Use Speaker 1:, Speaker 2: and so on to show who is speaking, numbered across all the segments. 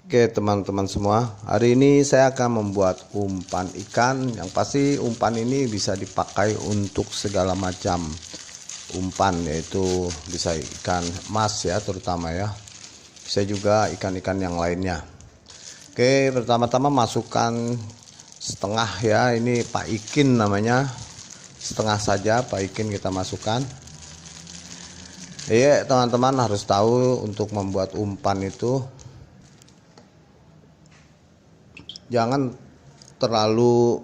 Speaker 1: Oke teman-teman semua, hari ini saya akan membuat umpan ikan. Yang pasti umpan ini bisa dipakai untuk segala macam umpan, yaitu bisa ikan emas ya terutama ya, bisa juga ikan-ikan yang lainnya. Oke, pertama-tama masukkan setengah ya, ini Pak Ikin namanya, setengah saja Pak Ikin kita masukkan. Iya teman-teman harus tahu untuk membuat umpan itu jangan terlalu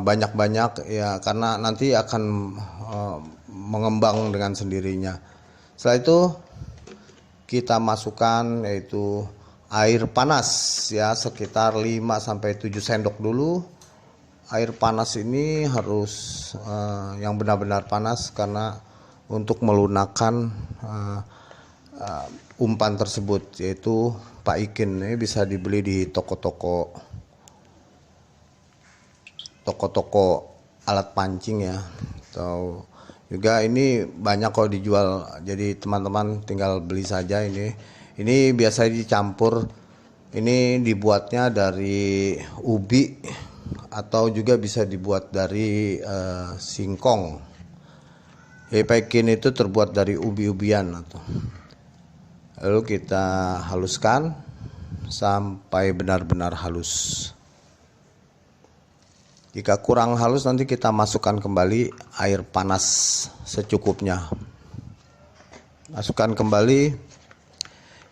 Speaker 1: banyak-banyak ya, karena nanti akan mengembang dengan sendirinya. Setelah itu kita masukkan yaitu air panas ya, sekitar 5-7 sendok dulu. Air panas ini harus yang benar-benar panas karena untuk melunakkan umpan tersebut, yaitu Pak Ikin. Ini bisa dibeli di toko-toko alat pancing ya, atau juga ini banyak kalau dijual, jadi teman-teman tinggal beli saja. Ini biasanya dicampur, ini dibuatnya dari ubi atau juga bisa dibuat dari singkong. Pak Ikin itu terbuat dari ubi-ubian atau. Lalu kita haluskan sampai benar-benar halus. Jika kurang halus nanti kita masukkan kembali air panas secukupnya. Masukkan kembali.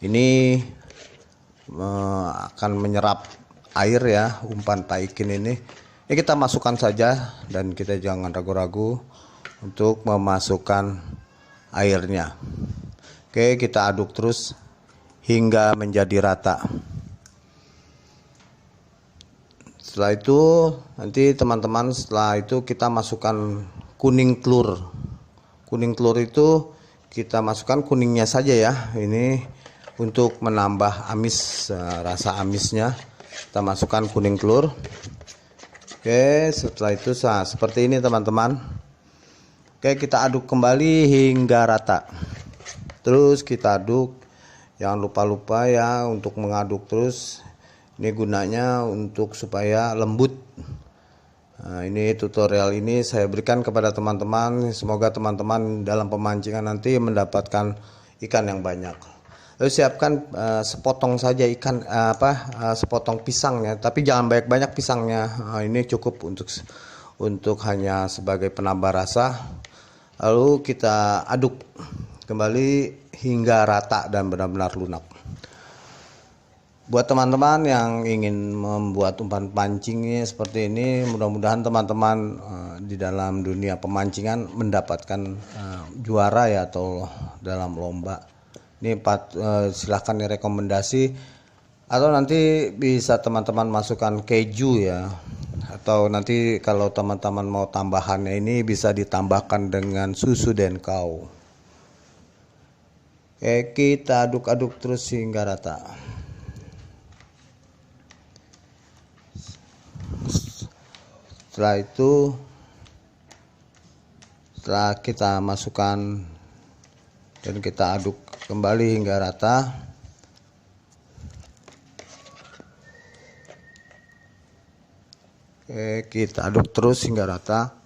Speaker 1: Ini akan menyerap air ya, umpan Pak Ikin ini. Ini kita masukkan saja dan kita jangan ragu-ragu untuk memasukkan airnya. Oke, kita aduk terus hingga menjadi rata. Setelah itu nanti teman-teman, setelah itu kita masukkan kuning telur. Kuning telur itu kita masukkan kuningnya saja ya. Ini untuk menambah amis, rasa amisnya. Kita masukkan kuning telur. Oke, setelah itu seperti ini teman-teman. Oke, kita aduk kembali hingga rata. Terus kita aduk, jangan lupa ya untuk mengaduk terus. Ini gunanya untuk supaya lembut. Nah, ini tutorial ini saya berikan kepada teman-teman. Semoga teman-teman dalam pemancingan nanti mendapatkan ikan yang banyak. Lalu siapkan sepotong saja ikan, sepotong pisangnya, tapi jangan banyak-banyak pisangnya. Nah, ini cukup untuk hanya sebagai penambah rasa. Lalu kita aduk kembali hingga rata dan benar-benar lunak. Buat teman-teman yang ingin membuat umpan pancingnya seperti ini, mudah-mudahan teman-teman di dalam dunia pemancingan mendapatkan juara ya, atau dalam lomba. Ini silahkan direkomendasi, atau nanti bisa teman-teman masukkan keju ya, atau nanti kalau teman-teman mau tambahannya ini bisa ditambahkan dengan susu dan kau. Oke, kita aduk-aduk terus hingga rata. Setelah itu, setelah kita masukkan dan kita aduk kembali hingga rata. Oke, kita aduk terus hingga rata.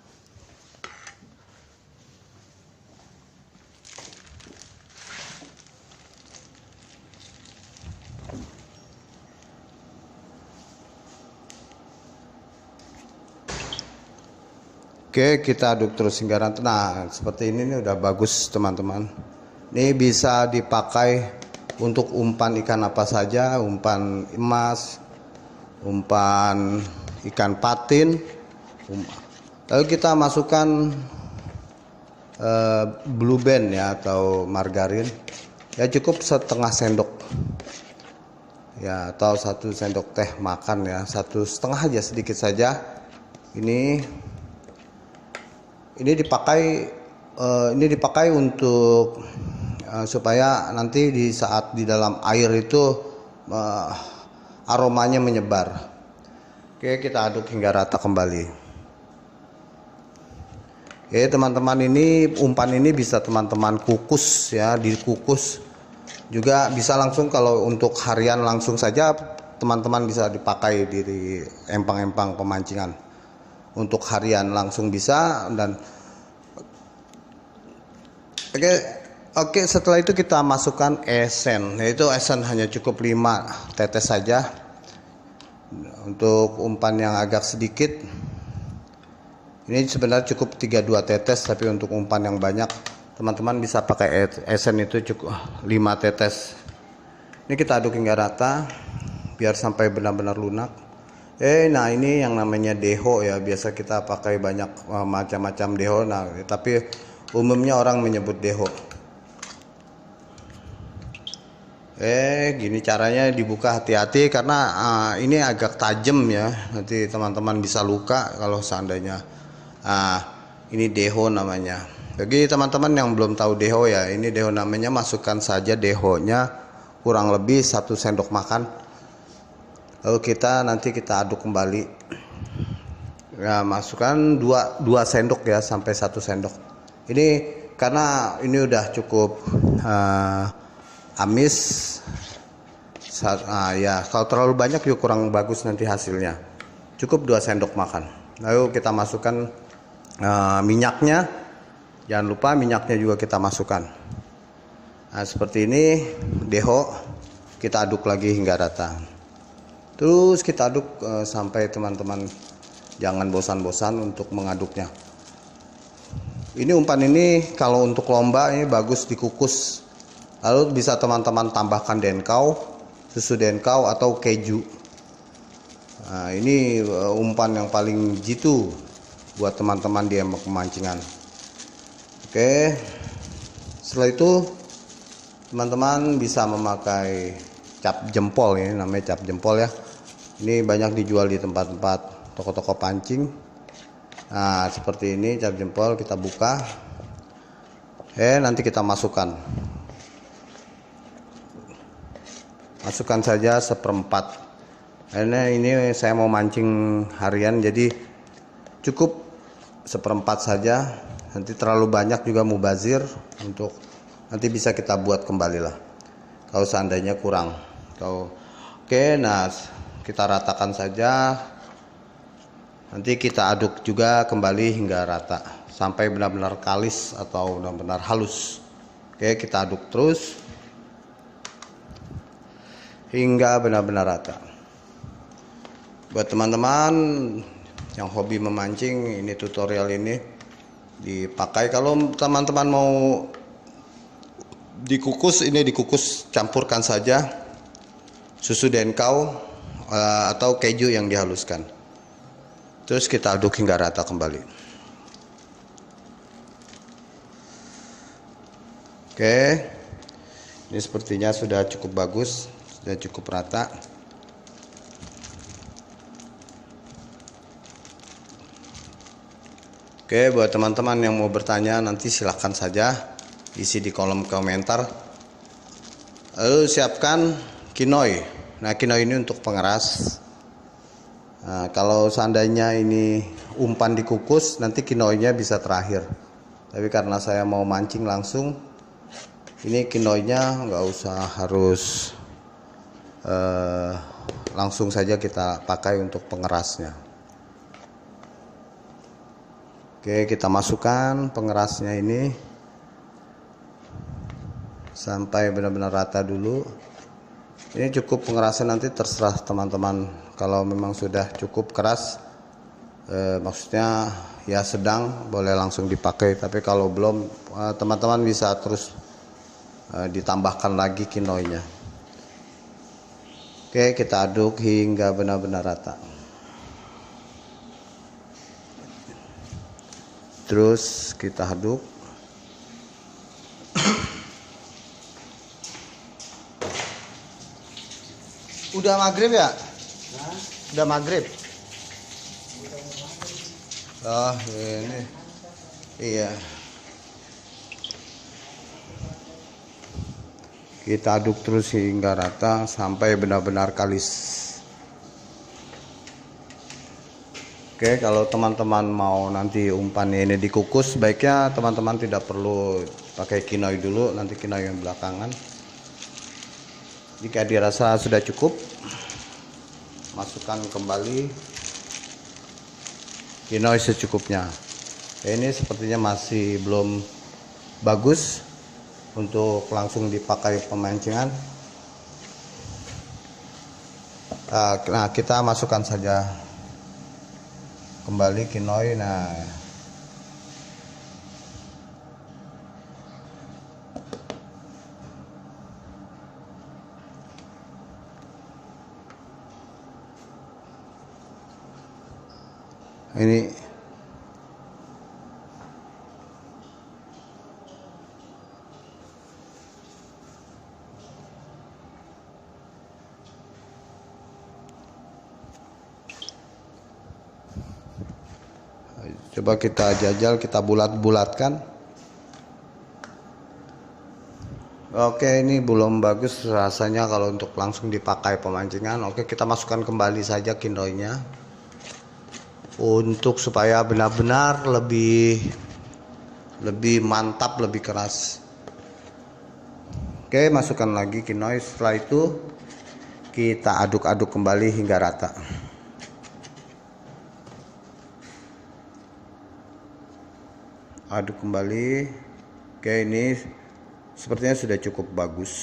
Speaker 1: Oke, kita aduk terus hingga rata. Nah, seperti ini udah bagus teman-teman. Ini bisa dipakai untuk umpan ikan apa saja, umpan emas, umpan ikan patin. Lalu kita masukkan blue band ya, atau margarin. Ya cukup setengah sendok. Ya, atau 1 sendok teh makan ya, 1,5 aja, sedikit saja. Ini dipakai untuk supaya nanti di saat di dalam air itu aromanya menyebar. Oke, kita aduk hingga rata kembali. Oke teman-teman, ini umpan ini bisa teman-teman kukus ya, dikukus Juga bisa langsung, kalau untuk harian langsung saja teman-teman bisa dipakai di empang-empang pemancingan. Untuk harian langsung bisa. Dan oke, setelah itu kita masukkan esen, yaitu esen hanya cukup 5 tetes saja. Untuk umpan yang agak sedikit ini sebenarnya cukup 32 tetes, tapi untuk umpan yang banyak teman-teman bisa pakai esen itu cukup 5 tetes. Ini kita aduk hingga rata biar sampai benar-benar lunak. Nah ini yang namanya deho ya, biasa kita pakai banyak macam-macam deho. Nah, tapi umumnya orang menyebut deho. Gini caranya dibuka, hati-hati karena ini agak tajam ya, nanti teman-teman bisa luka kalau seandainya. Ini deho namanya. Bagi teman-teman yang belum tahu deho ya, ini deho namanya, masukkan saja dehonya kurang lebih 1 sendok makan. Lalu nanti kita aduk kembali. Ya, masukkan 2 sendok ya, sampai 1 sendok. Ini karena ini udah cukup amis. Ya, kalau terlalu banyak juga kurang bagus nanti hasilnya. Cukup 2 sendok makan. Lalu kita masukkan minyaknya. Jangan lupa minyaknya juga kita masukkan. Nah, seperti ini deho, kita aduk lagi hingga rata. Terus kita aduk sampai teman-teman jangan bosan-bosan untuk mengaduknya. Ini umpan ini kalau untuk lomba ini bagus dikukus. Lalu bisa teman-teman tambahkan denkau, susu denkau atau keju. Nah, ini umpan yang paling jitu buat teman-teman di embak pemancingan. Oke, setelah itu teman-teman bisa memakai cap jempol, ini namanya cap jempol ya. Ini banyak dijual di tempat-tempat toko-toko pancing. Nah, seperti ini cap jempol, kita buka. Nanti kita masukkan saja 1/4. Ini saya mau mancing harian, jadi cukup 1/4 saja. Nanti terlalu banyak juga mubazir, untuk nanti bisa kita buat kembali lah kalau seandainya kurang. Oke, nah kita ratakan saja. Nanti kita aduk juga kembali hingga rata sampai benar-benar kalis atau benar-benar halus. Oke, kita aduk terus hingga benar-benar rata. Buat teman-teman yang hobi memancing, ini tutorial ini dipakai. Kalau teman-teman mau dikukus, ini dikukus, campurkan saja susu denkau atau keju yang dihaluskan. Terus kita aduk hingga rata kembali. Oke, ini sepertinya sudah cukup bagus, sudah cukup rata. Oke, buat teman-teman yang mau bertanya nanti silahkan saja isi di kolom komentar. Lalu siapkan kinoi. Nah, kinoi ini untuk pengeras. Nah, kalau seandainya ini umpan dikukus, nanti kinoinya bisa terakhir. Tapi karena saya mau mancing langsung, ini kinoinya nggak usah harus langsung saja kita pakai untuk pengerasnya. Oke, kita masukkan pengerasnya ini sampai benar-benar rata dulu. Ini cukup pengerasan, nanti terserah teman-teman. Kalau memang sudah cukup keras, maksudnya ya sedang, boleh langsung dipakai. Tapi kalau belum, teman-teman bisa terus ditambahkan lagi kinoinya. Oke, kita aduk hingga benar-benar rata. Terus kita aduk. Udah maghrib ya? Udah maghrib. Oh, ini. Iya. Kita aduk terus hingga rata sampai benar-benar kalis. Oke, kalau teman-teman mau nanti umpannya ini dikukus, baiknya teman-teman tidak perlu pakai kinoi dulu, nanti kinoi yang belakangan. Jika dirasa sudah cukup, masukkan kembali quinoa secukupnya. Ini sepertinya masih belum bagus untuk langsung dipakai pemancingan. Nah, kita masukkan saja kembali quinoa. Nah, ini coba kita jajal, kita bulat-bulatkan. Oke, ini belum bagus rasanya kalau untuk langsung dipakai pemancingan. Oke, kita masukkan kembali saja quinoa-nya untuk supaya benar-benar lebih mantap, lebih keras. Oke, masukkan lagi quinoa. Setelah itu kita aduk-aduk kembali hingga rata. Aduk kembali. Oke, ini sepertinya sudah cukup bagus.